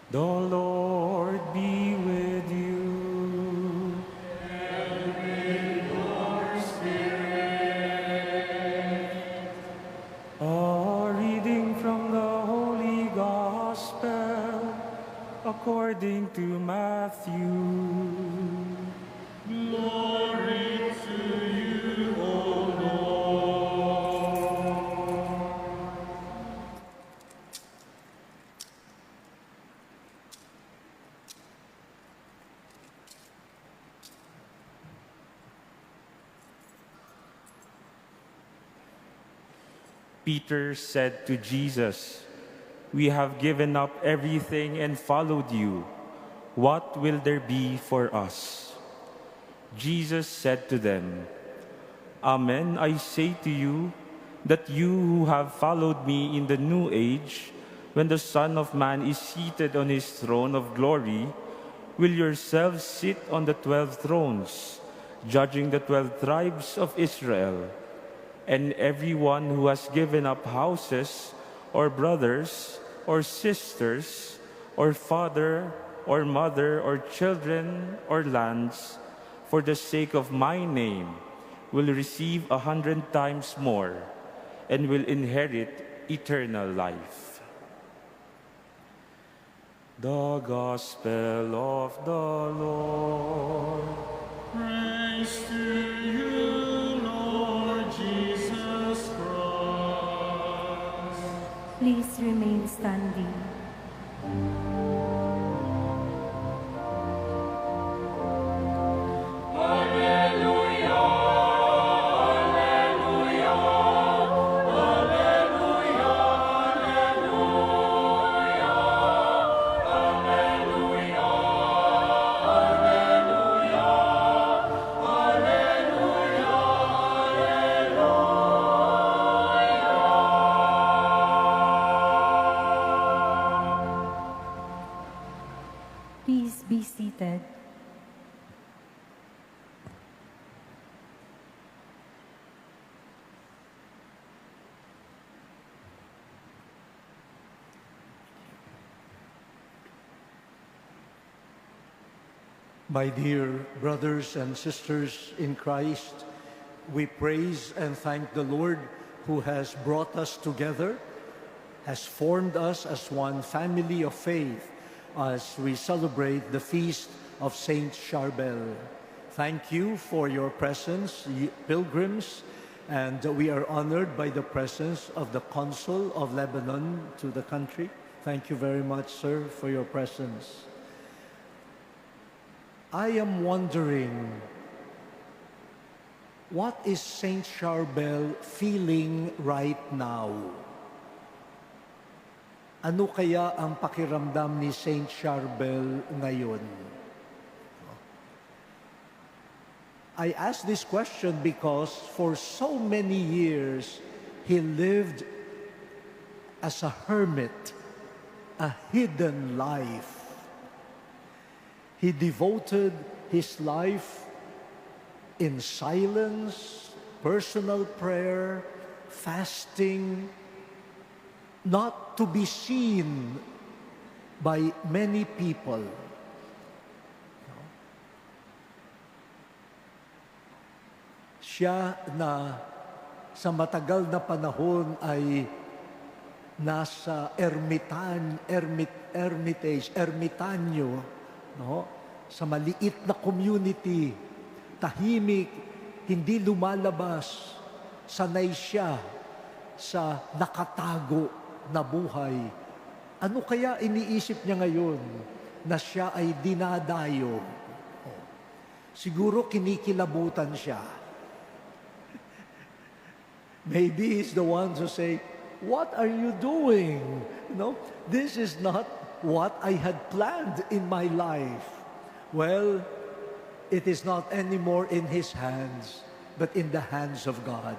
The Lord be with you. And with your spirit. A reading from the Holy Gospel according to Matthew. Glory to you, O Lord. Peter said to Jesus, "We have given up everything and followed you. What will there be for us?" Jesus said to them, "Amen, I say to you, that you who have followed me in the new age, when the Son of Man is seated on his throne of glory, will yourselves sit on the 12 thrones, judging the 12 tribes of Israel. And everyone who has given up houses, or brothers, or sisters, or father, or mother, or children, or lands, for the sake of my name, will receive 100 times more, and will inherit eternal life." The Gospel of the Lord. Praise to you, Lord Jesus Christ. Please remain standing. Please be seated. My dear brothers and sisters in Christ, we praise and thank the Lord who has brought us together, has formed us as one family of faith as we celebrate the feast of Saint Charbel. Thank you for your presence, pilgrims, and we are honored by the presence of the Consul of Lebanon to the country. Thank you very much, sir, for your presence. I am wondering, what is Saint Charbel feeling right now? Ano kaya ang pakiramdam ni Saint Charbel ngayon? I ask this question because for so many years, he lived as a hermit, a hidden life. He devoted his life in silence, personal prayer, fasting, not to be seen by many people. Siya na sa matagal na panahon ay nasa ermitanyo, no? Sa maliit na community, tahimik, hindi lumalabas, sanay siya sa nakatago na buhay. Ano kaya iniisip niya ngayon na siya ay dinadayo? Siguro kinikilabutan siya. Maybe he's the one to say, "What are you doing? No, this is not what I had planned in my life." Well, it is not anymore in his hands, but in the hands of God.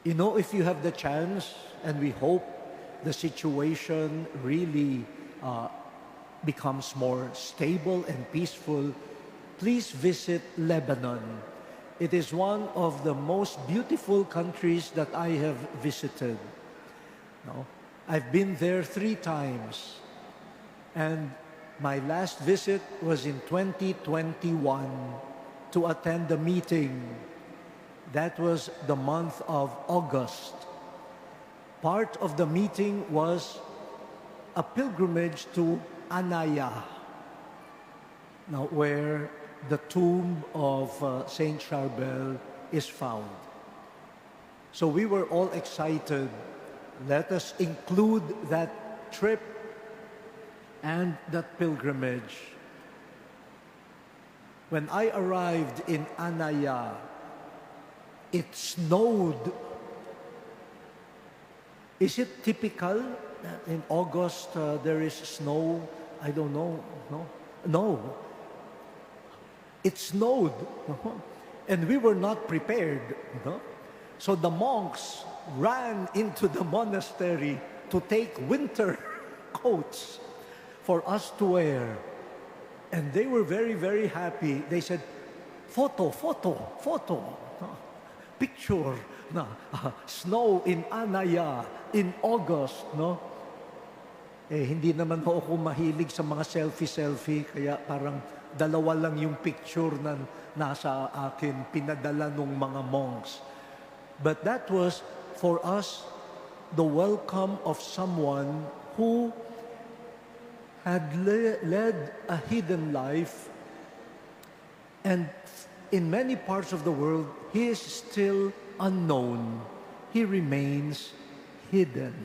You know, if you have the chance, and we hope the situation really becomes more stable and peaceful, please visit Lebanon. It is one of the most beautiful countries that I have visited. No? I've been there 3 times. And my last visit was in 2021 to attend a meeting. That was the month of August. Part of the meeting was a pilgrimage to Anaya, now where the tomb of Saint Charbel is found. So we were all excited. Let us include that trip and that pilgrimage. When I arrived in Anaya, it snowed. Is it typical that in August there is snow? I don't know. No. It snowed. And we were not prepared. So the monks ran into the monastery to take winter coats for us to wear. And they were very, very happy. They said, photo, picture, snow in Anaya in August, no? Hindi naman ho ako mahilig sa mga selfie, kaya parang dalawa lang yung picture na nasa akin, pinadala nung mga monks. But that was, for us, the welcome of someone who had led a hidden life, and in many parts of the world, he is still unknown. He remains hidden.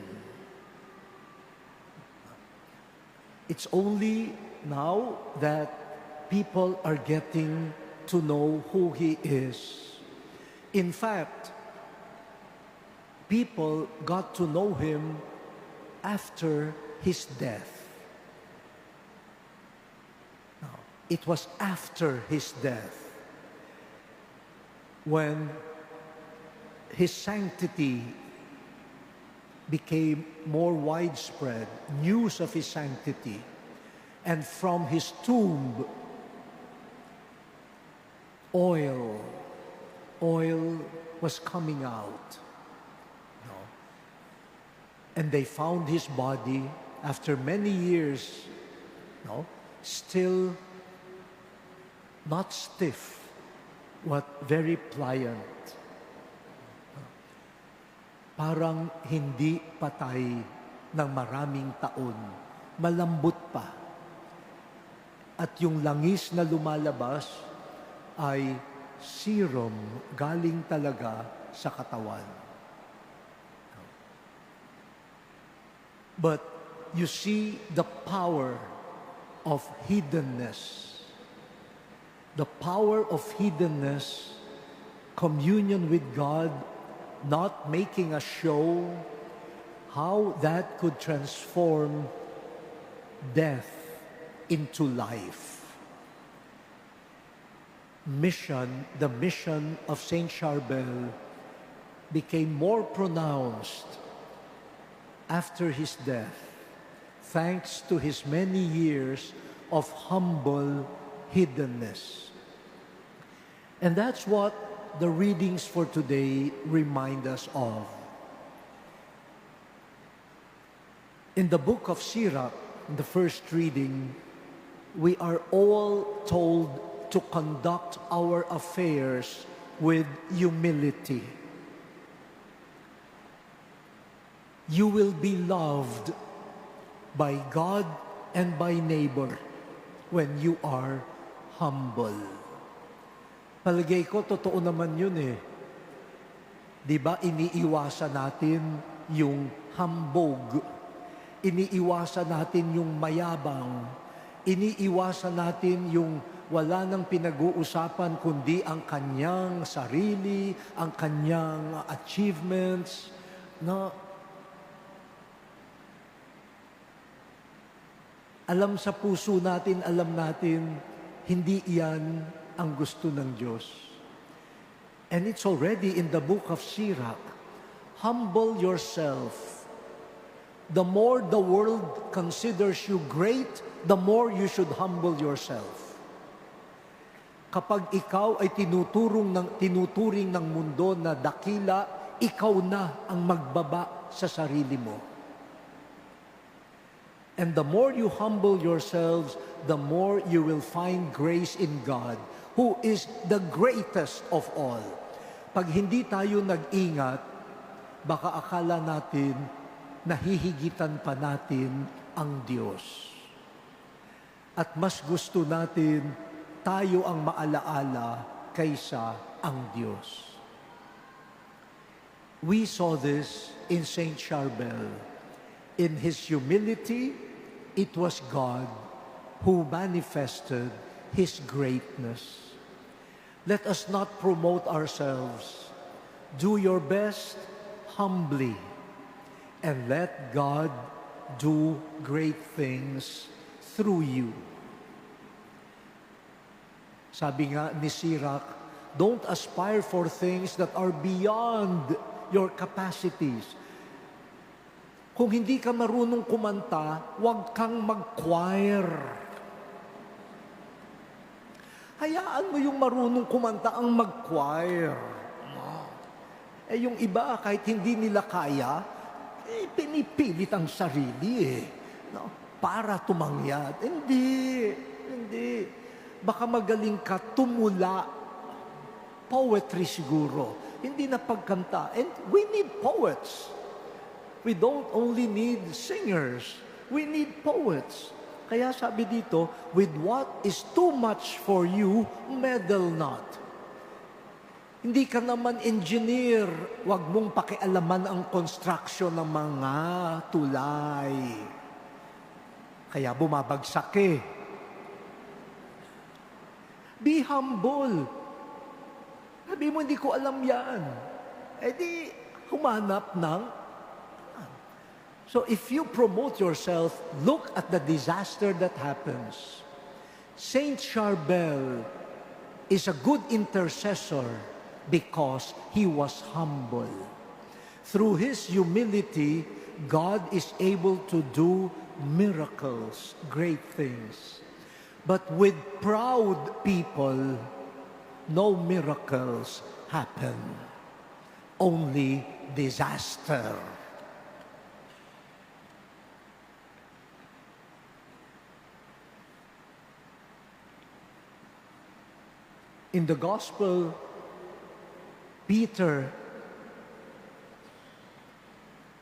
It's only now that people are getting to know who he is. In fact, people got to know him after his death. Now, it was after his death when his sanctity became more widespread, news of his sanctity, and from his tomb, oil was coming out. And they found his body after many years, still not stiff, but very pliant. Parang hindi patay ng maraming taon. Malambot pa. At yung langis na lumalabas ay serum galing talaga sa katawan. But you see the power of hiddenness. The power of hiddenness, communion with God, not making a show, how that could transform death into life. The mission of Saint Charbel became more pronounced after his death, thanks to his many years of humble hiddenness. And that's what the readings for today remind us of. In the book of Sirach, in the first reading, we are all told to conduct our affairs with humility. You will be loved by God and by neighbor when you are humble. Palagay ko, totoo naman yun eh. Di ba, iniiwasan natin yung hambog. Iniiwasan natin yung mayabang. Iniiwasan natin yung wala nang pinag-uusapan kundi ang kanyang sarili, ang kanyang achievements. Alam sa puso natin, alam natin, hindi iyan ang gusto ng Diyos. And it's already in the book of Sirach. Humble yourself. The more the world considers you great, the more you should humble yourself. Kapag ikaw ay tinuturing ng mundo na dakila, ikaw na ang magbaba sa sarili mo. And the more you humble yourselves, the more you will find grace in God, who is the greatest of all. Pag hindi tayo nag-ingat, baka akala natin nahihigitan pa natin ang Diyos. At mas gusto natin tayo ang maalaala kaysa ang Diyos. We saw this in Saint Charbel. In his humility, it was God who manifested His greatness. Let us not promote ourselves. Do your best humbly, and let God do great things through you. Sabi nga ni Sirach, don't aspire for things that are beyond your capacities. Kung hindi ka marunong kumanta, huwag kang mag-choir. Hayaan mo yung marunong kumanta ang mag-choir. Eh yung iba, kahit hindi nila kaya, pinipilit ang sarili no? Para tumangyad. Hindi. Baka magaling ka tumula. Poetry siguro. Hindi na pagkanta. And we need poets. We don't only need singers. We need poets. Kaya sabi dito, with what is too much for you, meddle not. Hindi ka naman engineer. Huwag mong pakialaman ang construction ng mga tulay. Kaya bumabagsak Be humble. Sabi mo, hindi ko alam yan. Eh di, humanap ng So if you promote yourself, look at the disaster that happens. Saint Charbel is a good intercessor because he was humble. Through his humility, God is able to do miracles, great things. But with proud people, no miracles happen. Only disaster. In the gospel, Peter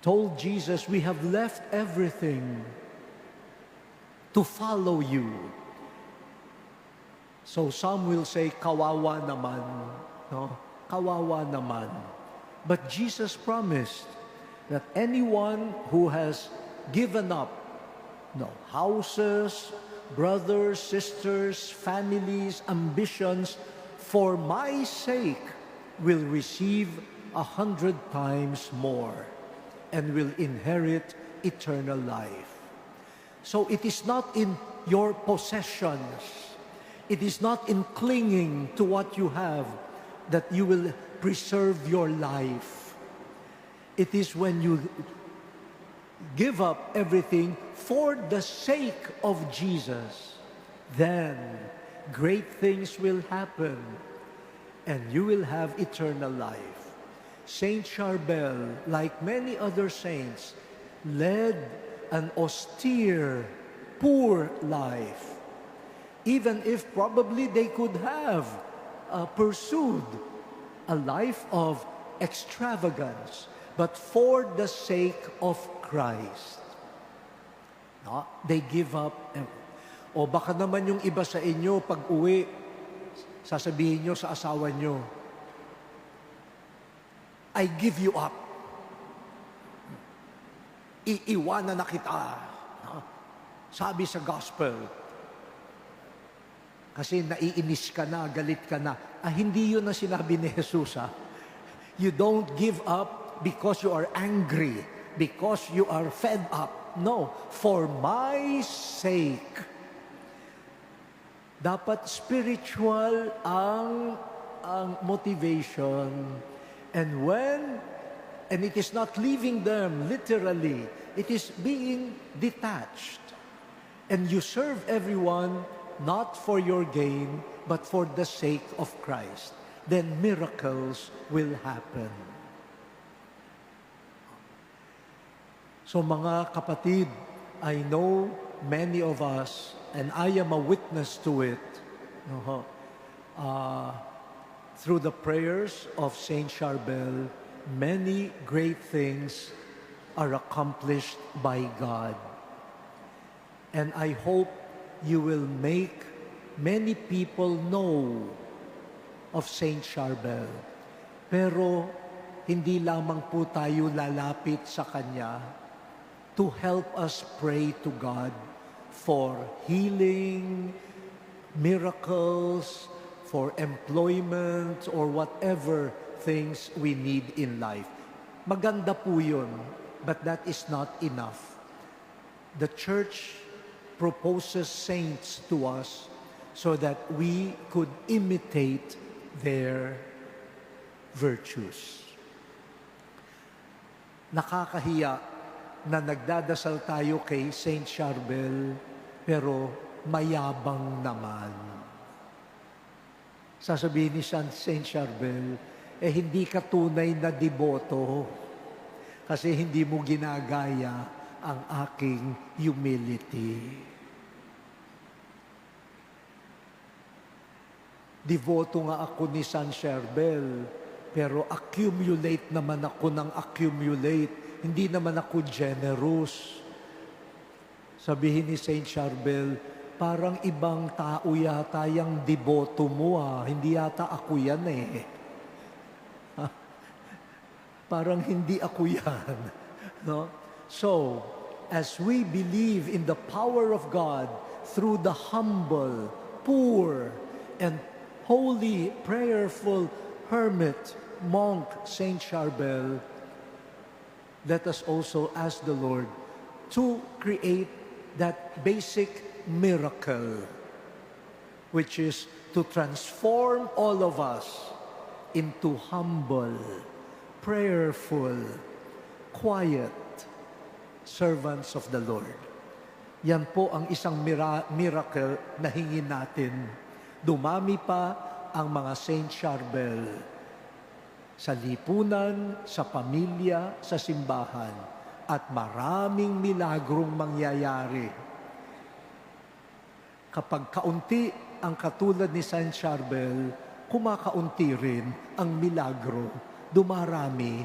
told Jesus, we have left everything to follow you. So some will say, kawawa naman. No? Kawawa naman. But Jesus promised that anyone who has given up houses, brothers, sisters, families, ambitions, for my sake, will receive 100 times more and will inherit eternal life. So it is not in your possessions, it is not in clinging to what you have that you will preserve your life. It is when you give up everything for the sake of Jesus, then great things will happen, and you will have eternal life. Saint Charbel, like many other saints, led an austere, poor life, even if probably they could have pursued a life of extravagance, but for the sake of Christ. No? They give up. O baka naman yung iba sa inyo, pag uwi, sasabihin nyo sa asawa nyo, I give you up. Iiwanan na kita. Sabi sa gospel. Kasi naiinis ka na, galit ka na. Hindi yun na sinabi ni Jesus. You don't give up because you are angry, because you are fed up. No, for my sake. Dapat spiritual ang motivation. And it is not leaving them literally, it is being detached. And you serve everyone not for your gain, but for the sake of Christ. Then miracles will happen. So mga kapatid, I know many of us, and I am a witness to it, through the prayers of Saint Charbel, many great things are accomplished by God. And I hope you will make many people know of Saint Charbel. Pero hindi lamang po tayo lalapit sa Kanya to help us pray to God for healing, miracles, for employment, or whatever things we need in life. Maganda po yun, but that is not enough. The Church proposes saints to us so that we could imitate their virtues. Nakakahiya na nagdadasal tayo kay Saint Charbel, pero mayabang naman. Sasabihin ni Saint Charbel, hindi ka tunay na deboto kasi hindi mo ginagaya ang aking humility. Devoto nga ako ni Saint Charbel, pero accumulate naman ako ng accumulate. Hindi naman ako generous. Sabihin ni Saint Charbel, parang ibang tao yata yung deboto mo Hindi yata ako yan Parang hindi ako yan. No? So, as we believe in the power of God through the humble, poor, and holy, prayerful hermit, monk, Saint Charbel, let us also ask the Lord to create that basic miracle, which is to transform all of us into humble, prayerful, quiet servants of the Lord. Yan po ang isang miracle na hingin natin. Dumami pa ang mga Saint Charbel sa lipunan, sa pamilya, sa simbahan, at maraming milagrong mangyayari. Kapag kaunti ang katulad ni Saint Charbel, kumakaunti rin ang milagro, dumarami